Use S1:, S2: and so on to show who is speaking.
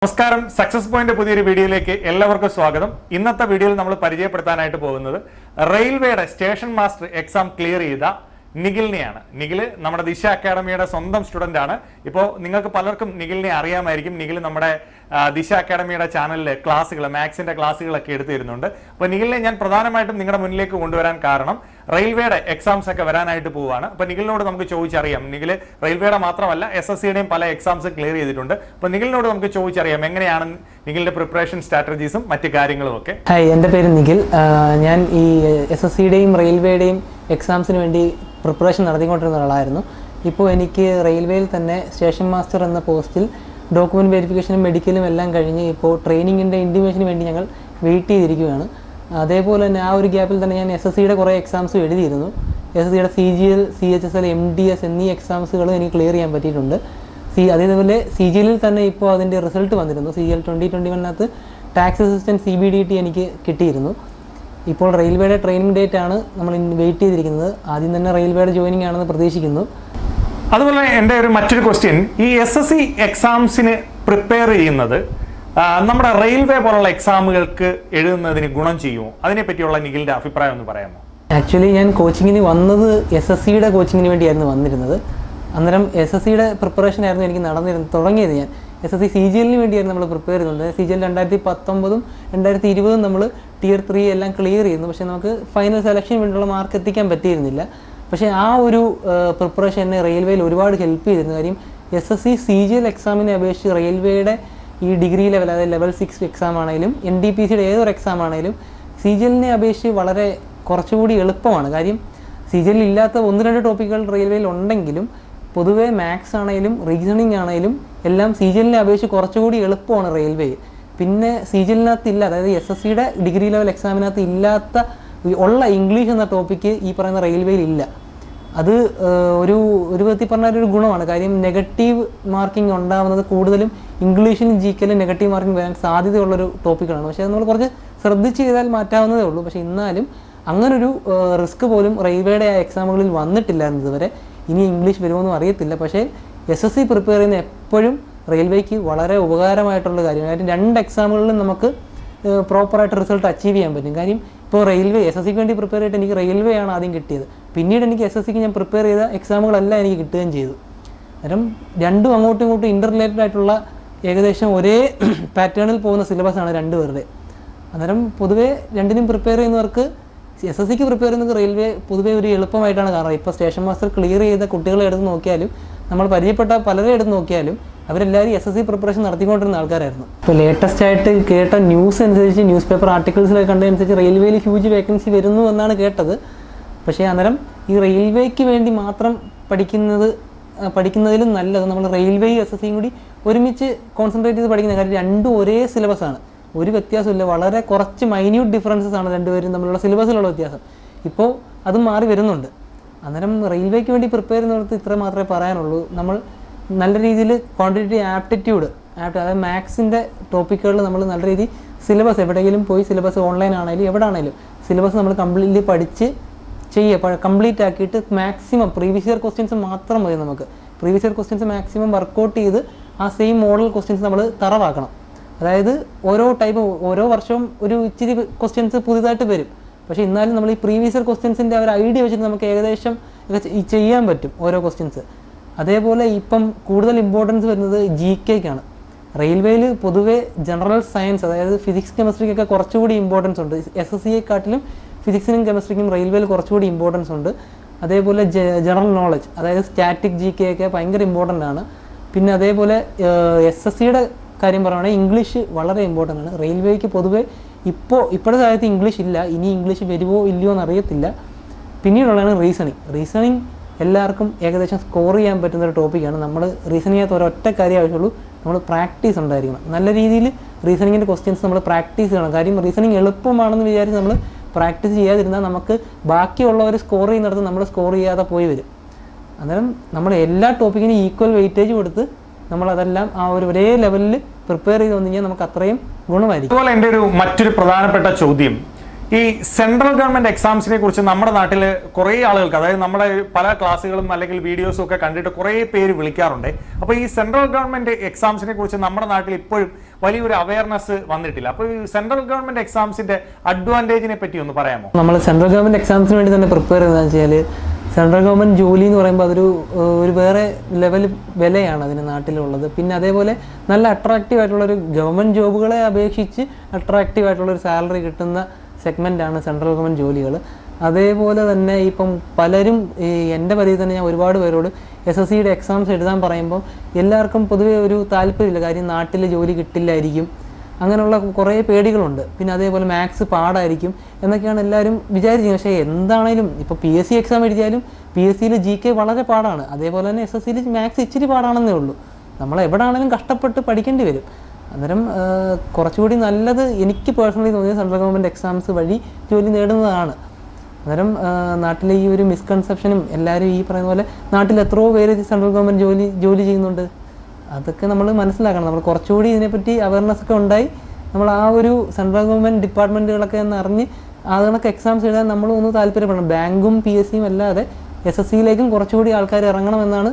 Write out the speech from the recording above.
S1: നമസ്കാരം, success point പുതിയൊരു വീഡിയോയിലേക്ക് എല്ലാവർക്കും സ്വാഗതം. ഇന്നത്തെ വീഡിയോയിൽ നമ്മൾ പരിചയപ്പെടുത്താനായിട്ട് പോകുന്നത് റെയിൽവേയുടെ സ്റ്റേഷൻ മാസ്റ്റർ എക്സാം ക്ലിയർ ചെയ്ത നിഖിലിനെയാണ്. നിഖിൽ നമ്മുടെ ദിശ അക്കാഡമിയുടെ സ്വന്തം സ്റ്റുഡന്റ് ആണ്. ഇപ്പോൾ നിങ്ങൾക്ക് പലർക്കും നിഖിലിനെ അറിയാമായിരിക്കും. നിഖിൽ നമ്മുടെ ദിശ അക്കാഡമിയുടെ ചാനലിൽ ക്ലാസ്സുകൾ, മാത്സിന്റെ ക്ലാസ്സുകളൊക്കെ എടുത്തു തരുന്നുണ്ട്. അപ്പോൾ നിഖിലിനെ ഞാൻ പ്രധാനമായിട്ടും നിങ്ങളുടെ മുന്നിലേക്ക് കൊണ്ടുവരാൻ കാരണം റെയിൽവേയുടെ എക്സാംസ് ഒക്കെ വരാനായിട്ട് പോവുകയാണ്. അപ്പോൾ നിഖിലിനോട് നമുക്ക് ചോദിച്ചറിയാം. നിഖിൽ റെയിൽവേയുടെ മാത്രമല്ല SSCയുടെയും പല എക്സാംസ് ക്ലിയർ ചെയ്തിട്ടുണ്ട്. അപ്പോൾ നിഖിലിനോട് നമുക്ക് ചോദിച്ചറിയാം എങ്ങനെയാണ് നിഖിലിന്റെ പ്രിപ്പറേഷൻ സ്ട്രാറ്റജീസും മറ്റു കാര്യങ്ങളും ഒക്കെ.
S2: ഹായ്, എൻ്റെ പേര് നിഖിൽ. ഞാൻ ഈ SSCയുടെയും റെയിൽവേയുടെയും എക്സാംസിന് വേണ്ടി പ്രിപ്പറേഷൻ നടത്തിക്കൊണ്ടിരുന്ന ഒരാളായിരുന്നു. ഇപ്പോൾ എനിക്ക് റെയിൽവേയിൽ തന്നെ സ്റ്റേഷൻ മാസ്റ്റർ എന്ന പോസ്റ്റിൽ ഡോക്യുമെൻറ്റ് വെരിഫിക്കേഷനും മെഡിക്കലും എല്ലാം കഴിഞ്ഞ് ഇപ്പോൾ ട്രെയിനിങ്ങിൻ്റെ ഇൻറ്റിമേഷന് വേണ്ടി ഞങ്ങൾ വെയിറ്റ് ചെയ്തിരിക്കുകയാണ്. അതേപോലെ തന്നെ ആ ഒരു ഗ്യാപ്പിൽ തന്നെ ഞാൻ SSCയുടെ കുറേ എക്സാംസും എഴുതിയിരുന്നു. SSCയുടെ CGL, CHSL, MDS എന്നീ എക്സാംസുകളും എനിക്ക് ക്ലിയർ ചെയ്യാൻ പറ്റിയിട്ടുണ്ട്. അതേപോലെ CGL തന്നെ ഇപ്പോൾ അതിൻ്റെ റിസൾട്ട് വന്നിരുന്നു. CGL 2021 ടാക്സ് അസിസ്റ്റൻറ്റ് CBDT എനിക്ക് കിട്ടിയിരുന്നു. ഇപ്പോൾ റെയിൽവേയുടെ ട്രെയിനിങ് ഡേറ്റ് ആണ് നമ്മൾ വെയിറ്റ് ചെയ്തിരിക്കുന്നത്. ആദ്യം തന്നെ റെയിൽവേയുടെ ജോയിനിങ് ആണെന്ന് പ്രതീക്ഷിക്കുന്നു.
S1: അതുപോലെ എൻ്റെ മറ്റൊരു ക്വസ്റ്റ്യൻ, ഈ SSC എക്സാംസിന് പ്രിപ്പയർ ചെയ്യുന്നത് നമ്മുടെ റെയിൽവേ പോലുള്ള എക്സാമുകൾക്ക് എഴുതുന്നതിന് ഗുണം ചെയ്യുമോ? അതിനെപ്പറ്റിയുള്ള നിഖിലിന്റെ അഭിപ്രായം ഒന്ന് പറയാമോ?
S2: ആക്ച്വലി ഞാൻ കോച്ചിങ്ങിന് വന്നത് SSCയുടെ കോച്ചിങ്ങിന് വേണ്ടിയായിരുന്നു വന്നിരുന്നത്. അന്നേരം SSCയുടെ പ്രിപ്പറേഷൻ ആയിരുന്നു എനിക്ക് തുടങ്ങിയത്. ഞാൻ SSC CGLന് വേണ്ടിയായിരുന്നു നമ്മൾ പ്രിപ്പയർ ചെയ്യുന്നത്. CGL 2019 2020 നമ്മൾ Tier 3 എല്ലാം ക്ലിയർ ചെയ്യുന്നു. പക്ഷേ നമുക്ക് ഫൈനൽ സെലക്ഷന് വേണ്ടിയുള്ള മാർക്ക് എത്തിക്കാൻ പറ്റിയിരുന്നില്ല. പക്ഷേ ആ ഒരു പ്രിപ്പറേഷൻ എന്നെ റെയിൽവേയിൽ ഒരുപാട് ഹെൽപ്പ് ചെയ്തിരുന്നു. കാര്യം SSC CGL എക്സാമിനെ അപേക്ഷിച്ച് റെയിൽവേയുടെ ഈ ഡിഗ്രി ലെവൽ, അതായത് ലെവൽ 6 എക്സാം ആണെങ്കിലും NDPCയുടെ ഏതൊരു എക്സാം ആണെങ്കിലും CGLനെ അപേക്ഷിച്ച് വളരെ കുറച്ചുകൂടി എളുപ്പമാണ്. കാര്യം CGL ഇല്ലാത്ത 1-2 ടോപ്പിക്കുകൾ റെയിൽവേയിൽ ഉണ്ടെങ്കിലും പൊതുവേ മാത്സ് ആണെങ്കിലും റീസണിങ് ആണെങ്കിലും എല്ലാം CGLനെ അപേക്ഷിച്ച് കുറച്ചുകൂടി എളുപ്പമാണ് റെയിൽവേ. പിന്നെ CGLനകത്ത് ഇല്ല, അതായത് SSCയുടെ ഡിഗ്രി ലെവൽ എക്സാമിനകത്ത് ഇല്ലാത്ത ഉള്ള ഇംഗ്ലീഷ് എന്ന ടോപ്പിക്ക് ഈ പറയുന്ന റെയിൽവേയിൽ ഇല്ല. അത് ഒരു വിധത്തിൽ പറഞ്ഞാൽ ഒരു ഗുണമാണ്. കാര്യം നെഗറ്റീവ് മാർക്കിംഗ് ഉണ്ടാകുന്നത് കൂടുതലും ഇംഗ്ലീഷിലും GKയിലും നെഗറ്റീവ് മാർക്കിംഗ് വരാൻ സാധ്യതയുള്ളൊരു ടോപ്പിക്കാണ്. പക്ഷേ അത് നമ്മൾ കുറച്ച് ശ്രദ്ധിച്ച് ചെയ്താൽ മാറ്റാവുന്നതേ ഉള്ളൂ. പക്ഷേ എന്നാലും അങ്ങനൊരു റിസ്ക് പോലും റെയിൽവേയുടെ ആ എക്സാമുകളിൽ വന്നിട്ടില്ലായിരുന്നു ഇതുവരെ. ഇനി ഇംഗ്ലീഷ് വരുമോയെന്നും അറിയത്തില്ല. പക്ഷേ SSC പ്രിപ്പയർ ചെയ്യുന്ന എപ്പോഴും റെയിൽവേക്ക് വളരെ ഉപകാരമായിട്ടുള്ള കാര്യമാണ്. കാര്യം 2 എക്സാമുകളിലും നമുക്ക് പ്രോപ്പറായിട്ട് റിസൾട്ട് അച്ചീവ് ചെയ്യാൻ പറ്റും. കാര്യം ഇപ്പോൾ റെയിൽവേ SSCക്ക് വേണ്ടി പ്രിപ്പയർ ചെയ്തിട്ട് എനിക്ക് റെയിൽവേ ആണ് ആദ്യം കിട്ടിയത്. പിന്നീട് എനിക്ക് SSCക്ക് ഞാൻ പ്രിപ്പയർ ചെയ്ത എക്സാമുകളെല്ലാം എനിക്ക് കിട്ടുകയും ചെയ്തു. അന്നേരം രണ്ടും അങ്ങോട്ടും ഇങ്ങോട്ടും ഇൻ്റർ റിലേറ്റഡ് ആയിട്ടുള്ള ഏകദേശം ഒരേ പാറ്റേണിൽ പോകുന്ന സിലബസാണ് രണ്ടുപേരുടെ. അന്നേരം പൊതുവേ രണ്ടിനും പ്രിപ്പയർ ചെയ്യുന്നവർക്ക് SSCക്ക് പ്രിപ്പയർ ചെയ്യുന്നത് റെയിൽവേ പൊതുവേ ഒരു എളുപ്പമായിട്ടാണ് കാണുന്നത്. ഇപ്പോൾ സ്റ്റേഷൻ മാസ്റ്റർ ക്ലിയർ ചെയ്ത കുട്ടികളെ എടുത്ത് നോക്കിയാലും നമ്മൾ പരിചയപ്പെട്ട പലരെ എടുത്ത് നോക്കിയാലും അവരെല്ലാവരും SSC പ്രിപ്പറേഷൻ നടത്തിക്കൊണ്ടിരുന്ന ആൾക്കാരായിരുന്നു. ഇപ്പോൾ ലേറ്റസ്റ്റ് ആയിട്ട് കേട്ട ന്യൂസ് അനുസരിച്ച്, ന്യൂസ് പേപ്പർ ആർട്ടിക്കിൾസിലൊക്കെ കണ്ടതനുസരിച്ച് റെയിൽവേയിൽ ഹ്യൂജ് വേക്കൻസി വരുന്നു എന്നാണ് കേട്ടത്. പക്ഷേ അന്നേരം ഈ റെയിൽവേക്ക് വേണ്ടി മാത്രം പഠിക്കുന്നതിലും നല്ലത് നമ്മൾ റെയിൽവേയും SSCയും കൂടി ഒരുമിച്ച് കോൺസെൻട്രേറ്റ് ചെയ്ത് പഠിക്കുന്ന കാര്യം. രണ്ടും ഒരേ സിലബസാണ്, ഒരു വ്യത്യാസമില്ല. വളരെ കുറച്ച് മൈന്യൂട്ട് ഡിഫറൻസസ് ആണ് രണ്ടുപേരും തമ്മിലുള്ള സിലബസിലുള്ള വ്യത്യാസം. ഇപ്പോൾ അത് മാറി വരുന്നുണ്ട്. അന്നേരം റെയിൽവേക്ക് വേണ്ടി പ്രിപ്പയർ ചെയ്യുന്നവർക്ക് ഇത്ര മാത്രമേ പറയാനുള്ളൂ. നമ്മൾ നല്ല രീതിയിൽ ക്വാണ്ടിറ്റേറ്റീവ് ആപ്റ്റിറ്റ്യൂഡ്, അതായത് മാത്സിൻ്റെ ടോപ്പിക്കുകളിൽ നമ്മൾ നല്ല രീതിയിൽ സിലബസ്, എവിടെയെങ്കിലും പോയി സിലബസ് ഓൺലൈൻ ആണെങ്കിലും എവിടെ ആണെങ്കിലും സിലബസ് നമ്മൾ കംപ്ലീറ്റ്ലി പഠിച്ച് കംപ്ലീറ്റ് ആക്കിയിട്ട് മാക്സിമം പ്രീവിയസ് ഇയർ ക്വസ്റ്റ്യൻസ് മാത്രം മതി. നമുക്ക് previous year questions maximum workout ചെയ്ത് ആ സെയിം മോഡൽ ക്വസ്റ്റ്യൻസ് നമ്മൾ തറവാക്കണം. അതായത് ഓരോ വർഷവും ഒരു ഇച്ചിരി ക്വസ്റ്റ്യൻസ് പുതിയതായിട്ട് വരും. പക്ഷേ എന്നാലും നമ്മൾ ഈ പ്രീവിയസ് ഇയർ ക്വസ്റ്റ്യൻസിൻ്റെ ഒരു ഐഡിയ വെച്ചിട്ട് നമുക്ക് ഏകദേശം ചെയ്യാൻ പറ്റും ഓരോ ക്വസ്റ്റ്യൻസ്. അതേപോലെ ഇപ്പം കൂടുതൽ ഇമ്പോർട്ടൻസ് വരുന്നത് GKക്കാണ്. റെയിൽവേയിൽ പൊതുവേ ജനറൽ സയൻസ്, അതായത് ഫിസിക്സ് കെമിസ്ട്രിക്കൊക്കെ കുറച്ചുകൂടി ഇമ്പോർട്ടൻസ് ഉണ്ട്. SSCയെക്കാട്ടിലും ഫിസിക്സിനും കെമിസ്ട്രിക്കും റെയിൽവേയിൽ കുറച്ചുകൂടി ഇമ്പോർട്ടൻസ് ഉണ്ട്. അതേപോലെ ജനറൽ നോളജ്, അതായത് സ്റ്റാറ്റിക് GK ഒക്കെ ഭയങ്കര ഇമ്പോർട്ടൻ്റ് ആണ്. പിന്നെ അതേപോലെ SSCയുടെ കാര്യം പറയുകയാണെങ്കിൽ ഇംഗ്ലീഷ് വളരെ ഇമ്പോർട്ടൻ്റ് ആണ്. റെയിൽവേക്ക് പൊതുവേ ഇപ്പോഴത്തെ കാലത്ത് ഇംഗ്ലീഷ് ഇല്ല. ഇനി ഇംഗ്ലീഷ് വരുമോ ഇല്ലയോ എന്നറിയത്തില്ല. പിന്നീടുള്ളതാണ് റീസണിങ്. എല്ലാവർക്കും ഏകദേശം സ്കോർ ചെയ്യാൻ പറ്റുന്ന ഒരു ടോപ്പിക്കാണ്. നമ്മൾ റീസണിങ് ചെയ്യാത്ത ഒരൊറ്റ കാര്യം ആവശ്യമുള്ളൂ, നമ്മൾ പ്രാക്ടീസ് ഉണ്ടായിരിക്കണം. നല്ല രീതിയിൽ റീസണിങ്ങിൻ്റെ ക്വസ്റ്റ്യൻസ് നമ്മൾ പ്രാക്ടീസ് ചെയ്യണം. കാര്യം റീസണിങ് എളുപ്പമാണെന്ന് വിചാരിച്ച് നമ്മൾ പ്രാക്ടീസ് ചെയ്യാതിരുന്നാൽ നമുക്ക് ബാക്കിയുള്ളവർ സ്കോർ ചെയ്യുന്നിടത്ത് നമ്മൾ സ്കോർ ചെയ്യാതെ പോയി വരും. അന്നേരം നമ്മൾ എല്ലാ ടോപ്പിക്കിനും ഈക്വൽ വെയിറ്റേജ് കൊടുത്ത് നമ്മളതെല്ലാം ആ ഒരേ ലെവലിൽ പ്രിപ്പയർ ചെയ്ത് വന്നു കഴിഞ്ഞാൽ നമുക്ക് അത്രയും ഗുണമായിരിക്കും.
S1: അതുപോലെ എൻ്റെ മറ്റൊരു പ്രധാനപ്പെട്ട ചോദ്യം, ഈ സെൻട്രൽ ഗവൺമെന്റ് എക്സാംസിനെ കുറിച്ച് നമ്മുടെ നാട്ടിൽ കുറേ ആളുകൾക്ക്, അതായത് നമ്മുടെ പല ക്ലാസ്സുകളും അല്ലെങ്കിൽ വീഡിയോസും ഒക്കെ കണ്ടിട്ട് കുറേ പേര് വിളിക്കാറുണ്ട്. അപ്പോൾ ഈ സെൻട്രൽ ഗവൺമെന്റ് എക്സാംസിനെ കുറിച്ച് നമ്മുടെ നാട്ടിൽ ഇപ്പോഴും വലിയൊരു അവയർനെസ് വന്നിട്ടില്ല. അപ്പോൾ ഈ സെൻട്രൽ ഗവൺമെന്റ് എക്സാംസിന്റെ അഡ്വാൻറ്റേജിനെ പറ്റി ഒന്ന് പറയാമോ?
S2: നമ്മൾ സെൻട്രൽ ഗവൺമെന്റ് എക്സാംസിന് വേണ്ടി തന്നെ പ്രിപ്പയർ ചെയ്യുന്നതെന്ന് വെച്ചാൽ സെൻട്രൽ ഗവൺമെന്റ് ജോലി എന്ന് പറയുമ്പോൾ അതൊരു വേറെ ലെവൽ വിലയാണ് അതിന് നാട്ടിലുള്ളത്. പിന്നെ അതേപോലെ നല്ല അട്രാക്റ്റീവ് ആയിട്ടുള്ളൊരു ഗവൺമെന്റ് ജോബുകളെ അപേക്ഷിച്ച് അട്രാക്റ്റീവ് ആയിട്ടുള്ളൊരു സാലറി കിട്ടുന്ന സെഗ്മെൻ്റാണ് സെൻട്രൽ ഗവൺമെൻറ് ജോലികൾ. അതേപോലെ തന്നെ ഇപ്പം പലരും എൻ്റെ പരിധിയിൽ തന്നെ ഞാൻ ഒരുപാട് പേരോട് SSCയുടെ എക്സാംസ് എഴുതാൻ പറയുമ്പോൾ എല്ലാവർക്കും പൊതുവേ ഒരു താല്പര്യമില്ല. കാര്യം നാട്ടിൽ ജോലി കിട്ടില്ലായിരിക്കും, അങ്ങനെയുള്ള കുറേ പേടികളുണ്ട്. പിന്നെ അതേപോലെ മാത്സ് പാടായിരിക്കും എന്നൊക്കെയാണ് എല്ലാവരും വിചാരിക്കുന്നത്. പക്ഷേ എന്താണേലും ഇപ്പോൾ PSC എക്സാം എഴുതിയാലും PSCയിൽ GK വളരെ പാടാണ്. അതേപോലെ തന്നെ SSCയിൽ മാത്സ് ഇച്ചിരി പാടാണെന്നേ ഉള്ളൂ. നമ്മൾ എവിടെ ആണെങ്കിലും കഷ്ടപ്പെട്ട് പഠിക്കേണ്ടി വരും. അന്നേരം കുറച്ചുകൂടി നല്ലത് എനിക്ക് പേഴ്സണലി തോന്നിയത് സെൻട്രൽ ഗവൺമെൻറ് എക്സാംസ് വഴി ജോലി നേടുന്നതാണ്. അന്നേരം നാട്ടിലെ ഈ ഒരു മിസ്കൺസെപ്ഷനും എല്ലാവരും ഈ പറയുന്ന പോലെ നാട്ടിൽ എത്രയോ പേര് സെൻട്രൽ ഗവൺമെൻറ് ജോലി ചെയ്യുന്നുണ്ട്, അതൊക്കെ നമ്മൾ മനസ്സിലാക്കണം. നമ്മൾ കുറച്ചുകൂടി ഇതിനെപ്പറ്റി അവയർനെസ് ഒക്കെ ഉണ്ടായി നമ്മൾ ആ ഒരു സെൻട്രൽ ഗവൺമെൻറ് ഡിപ്പാർട്ട്മെൻറ്റുകളൊക്കെ ഒന്ന് അറിഞ്ഞ് അതിനൊക്കെ എക്സാംസ് എഴുതാൻ നമ്മൾ ഒന്ന് താല്പര്യപ്പെടണം. ബാങ്കും PSCയും അല്ലാതെ SSCയിലേക്കും കുറച്ചുകൂടി ആൾക്കാർ ഇറങ്ങണമെന്നാണ്